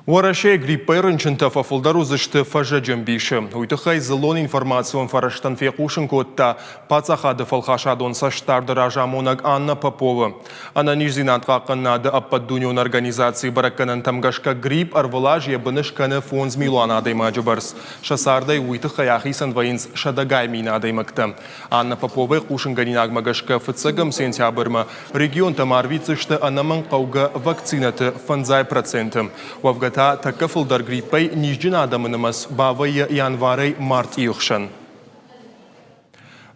Варашей гриппейрын чынтафа фулдарузышты фажа джамбиши. Уйтыхай зелон информацион фараштан фекушын котта пацахады фалхашадон саштарды ражамонаг Анна Попова. Она нижзинат қақынады аппаддунион организации баракканан тамгашка грипп арвалаж ебынышканы фонз милуанадай маджубарс. Шасардай уйтыхай ахисан вайнс шадагай минадай макта. Анна Попова кушынганинаг магашка фыцыгам сентябрма регион тамарвицышты анаман қауга вакцинаты фанзай проценты. Та такафылдар гриппай нижджин адамынымыз бавайы январай-март июхшан.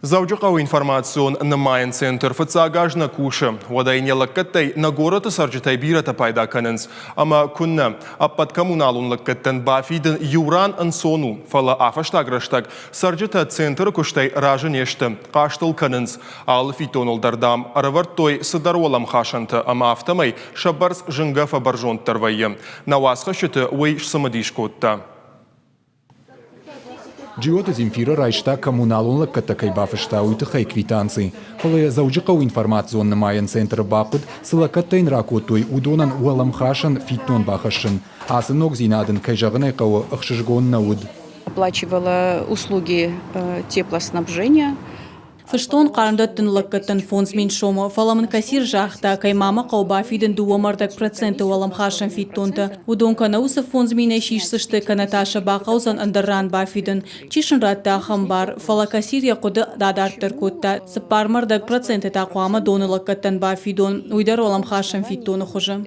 Заужықау информацион намайын центр фыцагажна кушы. Вадайне лаккаттай на город сарджитай бирата пайда канынс. Ама күнна аппат коммуналун лаккаттан бафидын юран ансону. Фала афаштаграштаг сарджита центр куштай ражын ешті. Қаштыл канынс. Алы фитонылдардам аравартой сыдаролам хашанты. Ама автомай шабарс жынгафа баржонттар вайы. Навасха шыты уй шсамадиш котта. Джиота Земфира райшта коммуналун лаккатакай бафышта уйтыхай квитанции. Фалая заужықау информацион намайын центр бапыд сылакаттайн ракотой удонан уаламхашан фитнон бахашын. Асынок зинадын кайжағынай қауы ұқшыжгон науд. Оплачивала услуги теплоснабжения. Фыштон қарындаттын лаккаттын фонзмен шома фаламын кассир жақта каймама қауба фиден дуамардак проценты уаламхашын фиттонта. Удонка наусы фонзмен әшишсышты канаташа бақаузан андарран бафиден. Чишын ратта ахамбар фала кассир яқуды дадарттыр котта. Сыпармардак проценты тақуама доны лаккаттан бафидон. Уйдар уаламхашын фиттоны хожа.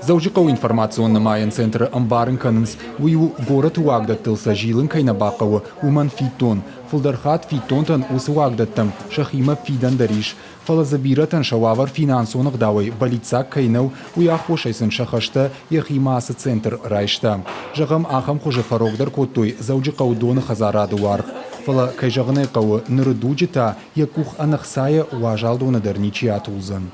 Заужықау информацион намайын центр амбарын канынс уйу город уагдаттылса жилын кайна бақауы уман фитон. Фулдархат фитонтан усы уагдаттым шахима фидан дариш. Фала забиратан шававар финансонық дауай балицак кайнау уяхошайсын шахашта яхимасы центр райшта. Жағам ахам хожа фарогдар коттой заужықау доны хазарады уарх. Фала кайжағынай қауы нырыдуджита якух анахсая уажалдуны дарничи атулзан.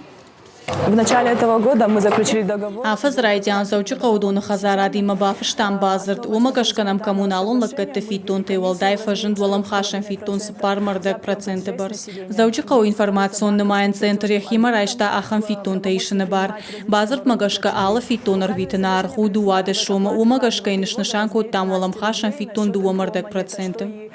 В начале этого года мы заключили договор. Афаз райдян заучықау доны хазаради мабафыштан базырд. Умагашканам коммуналон лаккатты фитон тейвалдай фажын дуаламхашан фитон сыпармардак проценты барс. Заучықау информационны майын центр яхима райшта ахам фитон тейшыны бар. Базырд магашка алы фитон арвитына арху дуады шома. Умагашка инышнышан коттам уаламхашан фитон дуамардак проценты.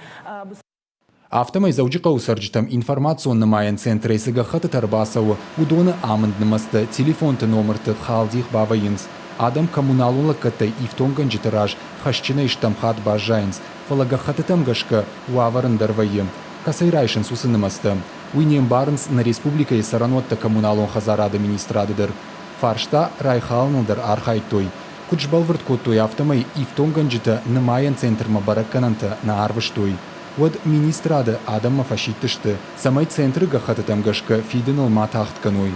Автомай заужықау сарджитам информационны майын центры сыгахаты тарбасауы удоны амынднымасты телефонты номерты халдих бавайынс. Адам коммуналун лаккаттай ифтонган житараж хашчина иштам хат бажайынс. Фалагахаты тамгашка уаварындар вайым. Касайрайшын сусынымасты. Уйнем барынс на республика и саранотта коммуналун хазарады министрадыдыр. Фаршта райхалнылдар архайтой. Кучбалвырт коттой автомай ифтонган жита намайын центрма бараккананта на арвыштой. Вот министрада Адама фашиттышты. Самай центры гахаты тамгашка фиденал матахтканой.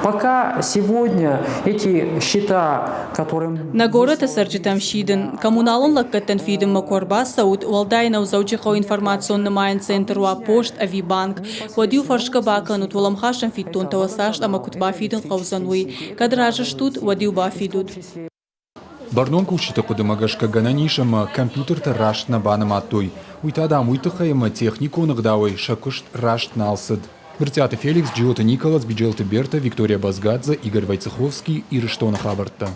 Пока сегодня эти счета, которым... На город сарджитам шиден. Коммуналон лаккаттан фиден макорба сауд уалдайна узаучықау информационны майын центр уа пошт авибанк. Вадю фаршка баканут уаламхашан фиттон тавасашт ама кутба фиден қаузануй. Кадражаштут вадю ба фидут. Барнон кушита кудымагашка гананишама компьютер-то рашт на банам аттой. Уйтадам уйтахаема технику нагдавай шакушт рашт налсад. Вертята Феликс, Джиота Николас, Биджелта Берта, Виктория Базгадзе, Игорь Войцеховский и Риштона Хабарта.